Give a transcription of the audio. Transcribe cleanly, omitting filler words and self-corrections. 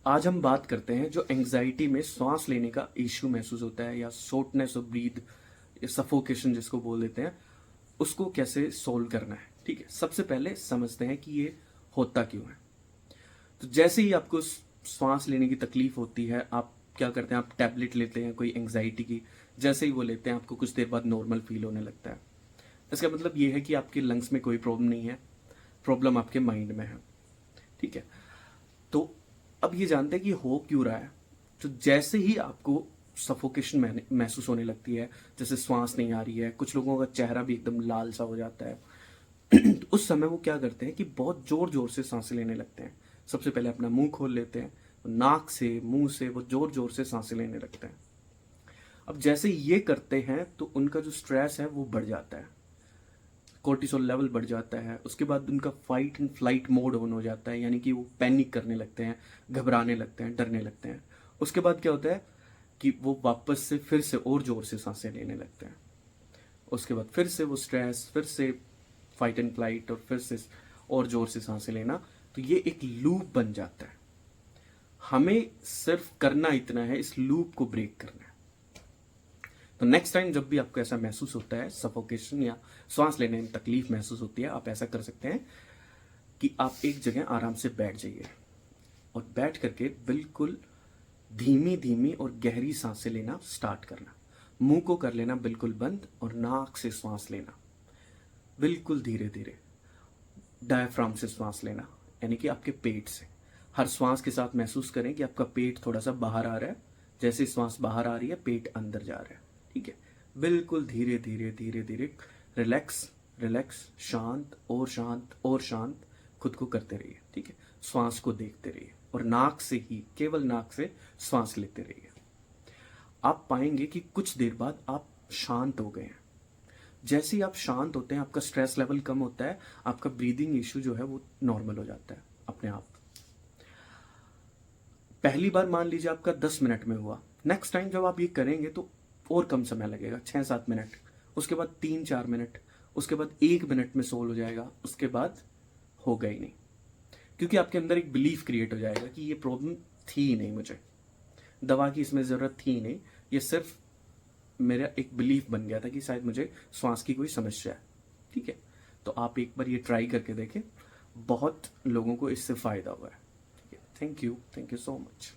आज हम बात करते हैं जो एंजाइटी में सांस लेने का इश्यू महसूस होता है या शॉर्टनेस ऑफ ब्रीथ, सफोकेशन जिसको बोल देते हैं, उसको कैसे सोल्व करना है। ठीक है, सबसे पहले समझते हैं कि ये होता क्यों है। तो जैसे ही आपको सांस लेने की तकलीफ होती है, आप क्या करते हैं, आप टैबलेट लेते हैं कोई एंजाइटी की। जैसे ही वो लेते हैं, आपको कुछ देर बाद नॉर्मल फील होने लगता है। इसका मतलब ये है कि आपके लंग्स में कोई प्रॉब्लम नहीं है, प्रॉब्लम आपके माइंड में है। ठीक है, तो अब ये जानते हैं कि हो क्यों रहा है। तो जैसे ही आपको सफोकेशन महसूस होने लगती है, जैसे श्वास नहीं आ रही है, कुछ लोगों का चेहरा भी एकदम लाल सा हो जाता है, तो उस समय वो क्या करते हैं कि बहुत जोर जोर से सांसें लेने लगते हैं। सबसे पहले अपना मुंह खोल लेते हैं, नाक से मुंह से वो जोर जोर से सांसें लेने लगते हैं। अब जैसे ये करते हैं तो उनका जो स्ट्रेस है वो बढ़ जाता है, कोर्टिसोल लेवल बढ़ जाता है। उसके बाद उनका fight and flight mode on हो जाता है, यानी कि वो पैनिक करने लगते हैं, घबराने लगते हैं, डरने लगते हैं। उसके बाद क्या होता है कि वो वापस से फिर से और जोर से सांसें लेने लगते हैं। उसके बाद फिर से वो स्ट्रेस, फिर से फाइट एंड फ्लाइट, और फिर से और जोर से सांसें लेना। तो ये एक लूप बन जाता है। हमें सिर्फ करना इतना है, इस लूप को ब्रेक करना है। तो नेक्स्ट टाइम जब भी आपको ऐसा महसूस होता है, सफोकेशन या सांस लेने में तकलीफ महसूस होती है, आप ऐसा कर सकते हैं कि आप एक जगह आराम से बैठ जाइए और बैठ करके बिल्कुल धीमी धीमी और गहरी सांसें लेना स्टार्ट करना। मुंह को कर लेना बिल्कुल बंद और नाक से श्वास लेना बिल्कुल धीरे धीरे। डायफ्राम से श्वास लेना, यानी कि आपके पेट से। हर श्वास के साथ महसूस करें कि आपका पेट थोड़ा सा बाहर आ रहा है। जैसे श्वास बाहर आ रही है, पेट अंदर जा रहा है। ठीक है, बिल्कुल धीरे धीरे धीरे धीरे, रिलैक्स रिलैक्स, शांत और शांत और शांत खुद को करते रहिए। ठीक है, श्वास को देखते रहिए और नाक से ही, केवल नाक से श्वास लेते रहिए। आप पाएंगे कि कुछ देर बाद आप शांत हो गए हैं। जैसे ही आप शांत होते हैं, आपका स्ट्रेस लेवल कम होता है, आपका ब्रीदिंग इश्यू जो है वो नॉर्मल हो जाता है अपने आप। पहली बार मान लीजिए आपका 10 मिनट में हुआ, नेक्स्ट टाइम जब आप ये करेंगे तो और कम समय लगेगा, 6-7 मिनट। उसके बाद 3-4 मिनट, उसके बाद 1 मिनट में सोल्व हो जाएगा, उसके बाद होगा ही नहीं। क्योंकि आपके अंदर एक बिलीफ क्रिएट हो जाएगा कि ये प्रॉब्लम थी ही नहीं, मुझे दवा की इसमें ज़रूरत थी ही नहीं, ये सिर्फ मेरा एक बिलीफ बन गया था कि शायद मुझे श्वास की कोई समस्या है। ठीक है, तो आप एक बार ये ट्राई करके देखें, बहुत लोगों को इससे फ़ायदा हुआ है। ठीक है, थैंक यू सो मच।